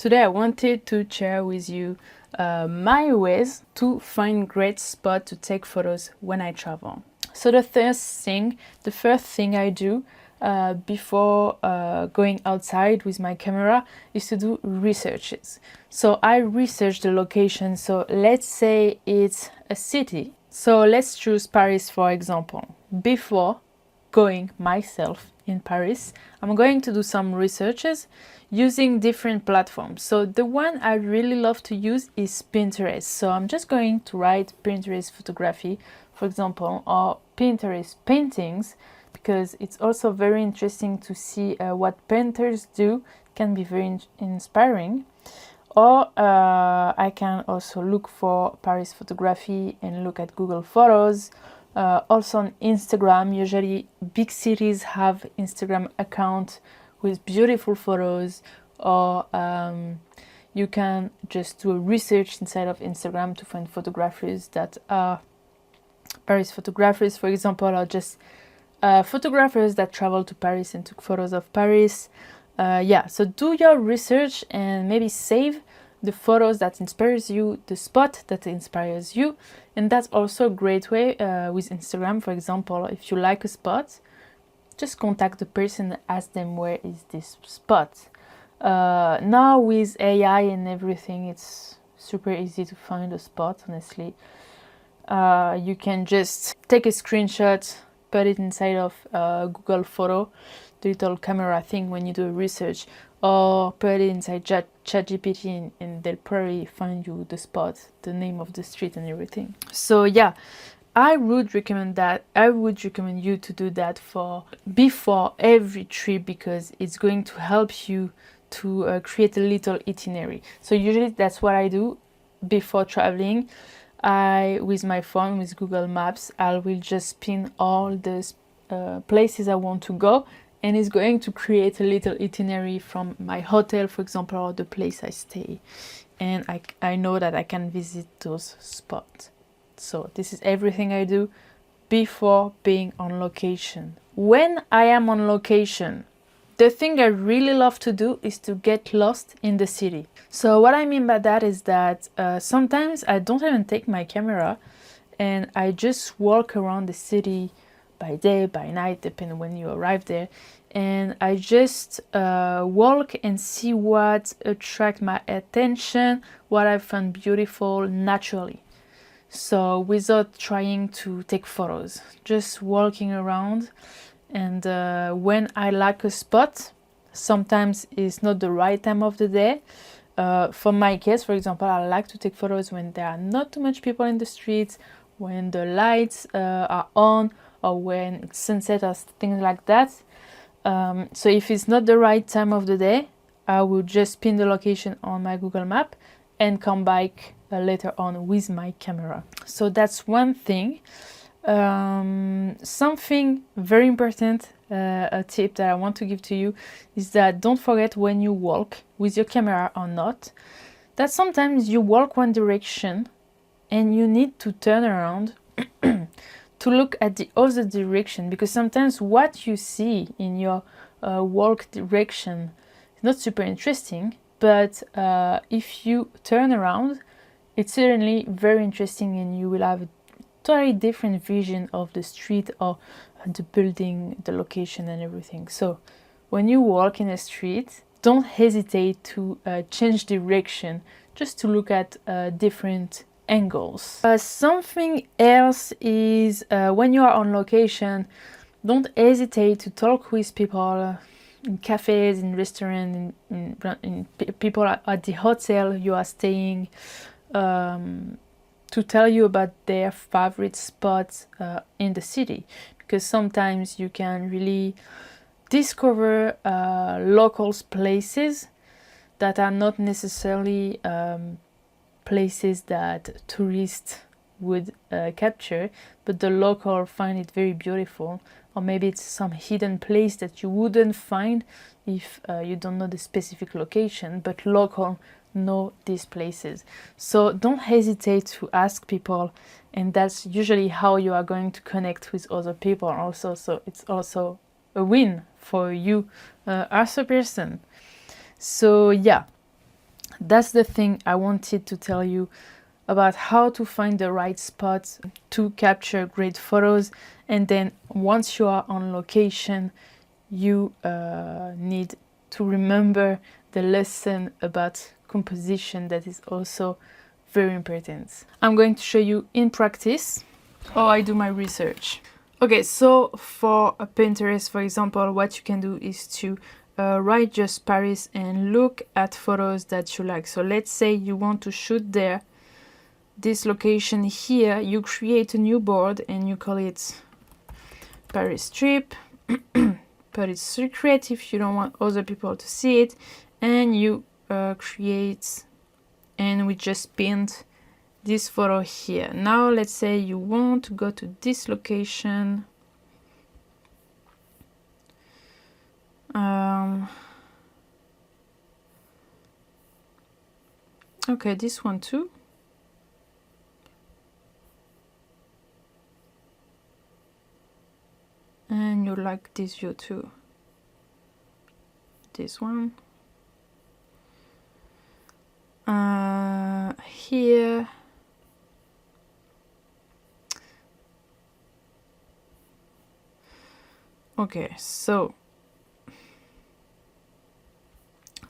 Today I wanted to share with you my ways to find great spots to take photos when I travel. So the first thing I do before going outside with my camera is to do researches. So I research the location. So let's say it's a city. So let's choose Paris for example. Before going myself in Paris, I'm going to do some researches using different platforms. So the one I really love to use is Pinterest. So I'm just going to write Pinterest photography, for example, or Pinterest paintings, because it's also very interesting to see what painters do. It can be very inspiring. Or I can also look for Paris photography and look at Google Photos. Also on Instagram, usually big cities have Instagram account with beautiful photos, or you can just do a research inside of Instagram to find photographers that are Paris photographers, for example, or just photographers that travel to Paris and took photos of Paris. So do your research and maybe save the photos that inspires you, the spot that inspires you. And that's also a great way with Instagram. For example, if you like a spot, just contact the person and ask them where is this spot. Now with AI and everything, it's super easy to find a spot, honestly. You can just take a screenshot, put it inside of Google Photo, the little camera thing when you do research, or put it inside ChatGPT and they'll probably find you the spot, the name of the street and everything. So yeah, I would recommend you to do that before every trip, because it's going to help you to create a little itinerary. So usually that's what I do before traveling. With my phone, with Google Maps, I will just pin all the places I want to go, and it's going to create a little itinerary from my hotel, for example, or the place I stay. And I know that I can visit those spots. So this is everything I do before being on location. When I am on location, the thing I really love to do is to get lost in the city. So what I mean by that is that sometimes I don't even take my camera and I just walk around the city by day, by night, depending when you arrive there. And I just walk and see what attracts my attention, what I find beautiful naturally. So without trying to take photos, just walking around. And when I like a spot, sometimes it's not the right time of the day. For my case, for example, I like to take photos when there are not too much people in the streets, when the lights are on, or when it's sunset or things like that. So if it's not the right time of the day, I will just pin the location on my Google Map and come back later on with my camera. So that's one thing. Something very important, a tip that I want to give to you, is that don't forget when you walk with your camera or not, that sometimes you walk one direction and you need to turn around to look at the other direction, because sometimes what you see in your walk direction is not super interesting, but if you turn around, it's certainly very interesting and you will have a totally different vision of the street or the building, the location and everything. So when you walk in a street, don't hesitate to change direction just to look at different angles. Something else is when you are on location, don't hesitate to talk with people in cafes, in restaurants, in people at the hotel you are staying, to tell you about their favorite spots in the city, because sometimes you can really discover local places that are not necessarily places that tourists would capture, but the local find it very beautiful, or maybe it's some hidden place that you wouldn't find if you don't know the specific location, but local know these places. So don't hesitate to ask people, and that's usually how you are going to connect with other people also. So it's also a win for you as a person. So yeah, That's the thing I wanted to tell you about how to find the right spot to capture great photos. And then once you are on location, you need to remember the lesson about composition that is also very important. I'm going to show you in practice how I do my research. Okay, so for Pinterest, for example, what you can do is to write just Paris and look at photos that you like. So let's say you want to shoot there, this location here, you create a new board and you call it Paris trip, but it's secret if you don't want other people to see it, and you create, and we just pinned this photo here. Now let's say you want to go to this location. Okay, this one too. And you like this view too. This one. Here. Okay, so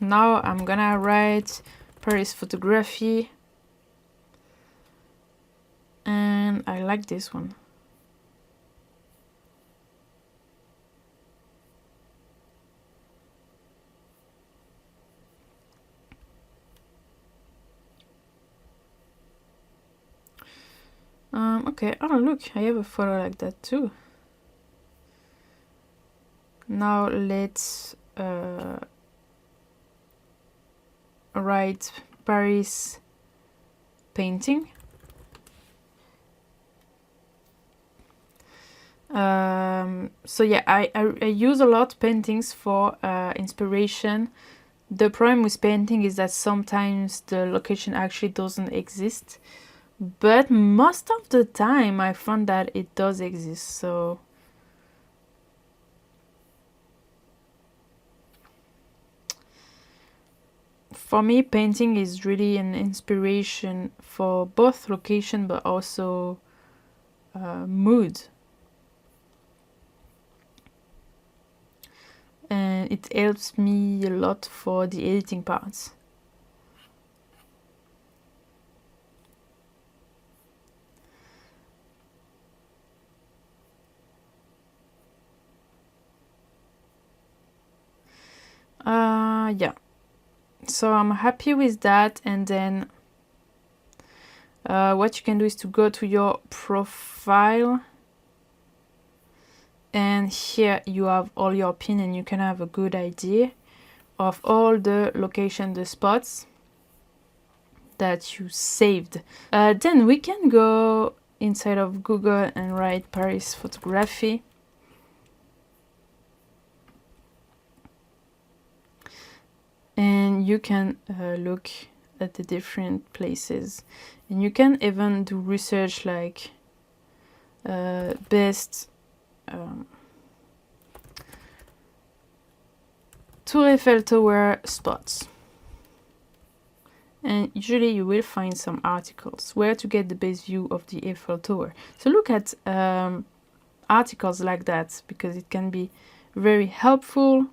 now I'm gonna write Paris photography, and I like this one. Okay, oh look, I have a photo like that too. Now let's write Paris painting. So yeah, I use a lot paintings for inspiration. The problem with painting is that sometimes the location actually doesn't exist, but most of the time I found that it does exist. So for me, painting is really an inspiration for both location but also mood. And it helps me a lot for the editing parts. Yeah, so I'm happy with that. And then what you can do is to go to your profile, and here you have all your pin, and you can have a good idea of all the location, the spots that you saved. Then we can go inside of Google and write Paris photography. And you can look at the different places, and you can even do research like best Tour Eiffel Tower spots, and usually you will find some articles where to get the best view of the Eiffel Tower. So look at articles like that, because it can be very helpful.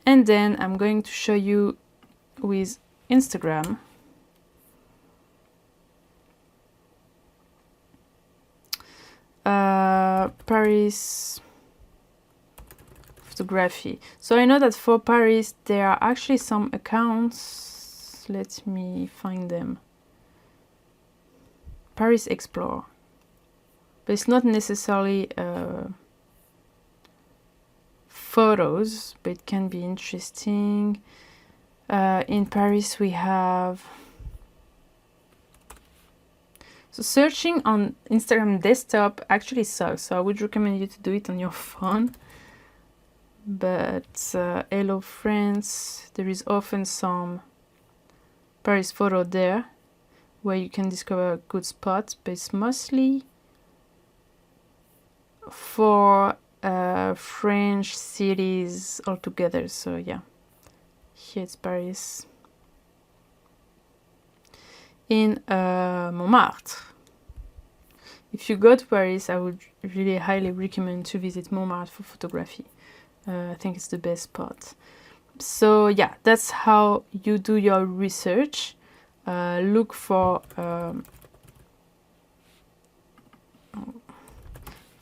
And then I'm going to show you with Instagram. Paris photography. So I know that for Paris there are actually some accounts. Let me find them. Paris Explore. But it's not necessarily photos, but it can be interesting. In Paris we have... So searching on Instagram desktop actually sucks, so I would recommend you to do it on your phone. But hello France, there is often some Paris photo there where you can discover a good spot, but it's mostly for French cities altogether. So yeah, here it's Paris. in Montmartre. If you go to Paris, I would really highly recommend to visit Montmartre for photography. I think it's the best spot. So yeah, that's how you do your research. Look for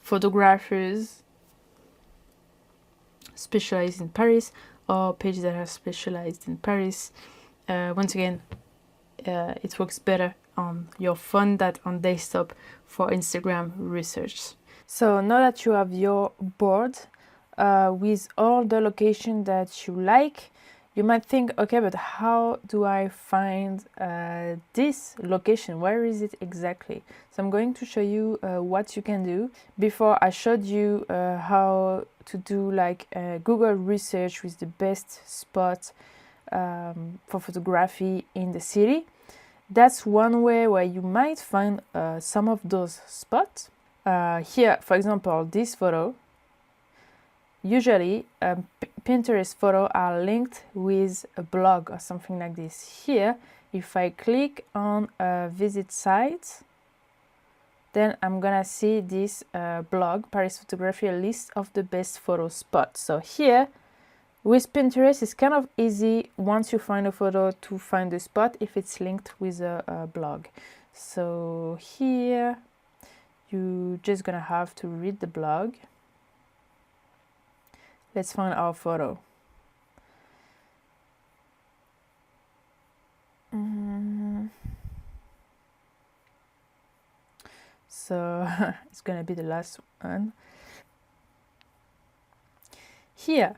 photographers specialized in Paris or pages that are specialized in Paris. Once again, it works better on your phone than on desktop for Instagram research. So now that you have your board with all the locations that you like, you might think, okay, but how do I find this location? Where is it exactly? So I'm going to show you what you can do. Before I showed you how to do like Google research with the best spot for photography in the city. That's one way where you might find some of those spots. Here, for example, this photo. Usually, Pinterest photos are linked with a blog or something like this. Here, if I click on visit site, then I'm gonna see this blog, Paris Photography, a list of the best photo spots. So here, with Pinterest, it's kind of easy once you find a photo to find the spot if it's linked with a blog. So here, you're just gonna have to read the blog. Let's find our photo. So it's gonna be the last one. Here,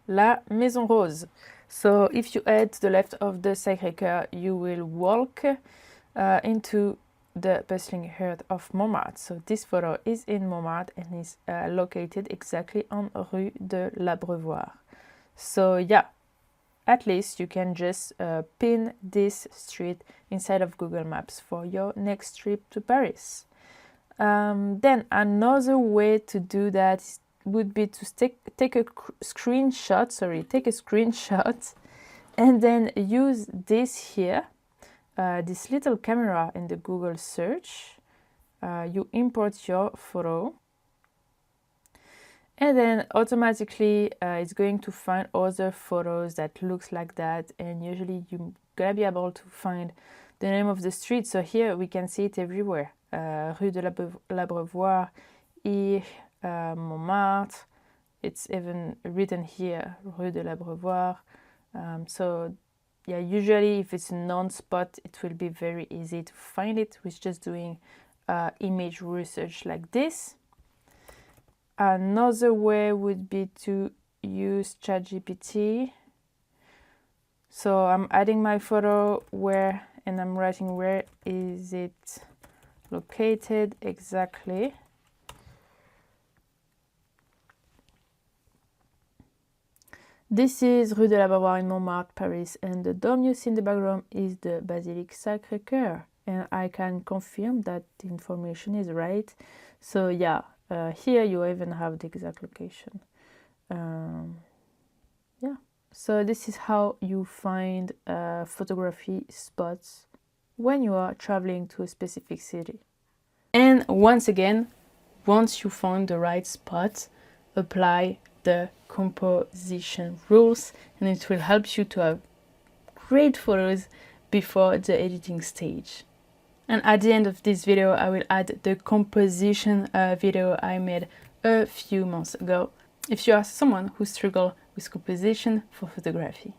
La Maison Rose. So if you head to the left of the Sacré-Cœur, you will walk into the bustling heart of Montmartre. So this photo is in Montmartre and is located exactly on Rue de l'Abreuvoir. So yeah, at least you can just pin this street inside of Google Maps for your next trip to Paris. Then another way to do that would be to take a screenshot, and then use this here, this little camera in the Google search. You import your photo, and then automatically it's going to find other photos that looks like that, and usually you're gonna be able to find the name of the street. So here we can see it everywhere. Rue de l'Abreuvoir, Montmartre. It's even written here, Rue de l'Abreuvoir. So yeah, usually if it's a known spot, it will be very easy to find it with just doing image research like this. Another way would be to use ChatGPT. So I'm adding my photo and I'm writing where is it located exactly. This is Rue de l'Abreuvoir in Montmartre, Paris, and the dome you see in the background is the Basilique Sacré-Cœur. And I can confirm that the information is right. So yeah, here you even have the exact location. Yeah, so this is how you find photography spots when you are traveling to a specific city. And once again, once you find the right spot, apply the composition rules, and it will help you to have great photos before the editing stage. And at the end of this video, I will add the composition video I made a few months ago, if you are someone who struggles with composition for photography.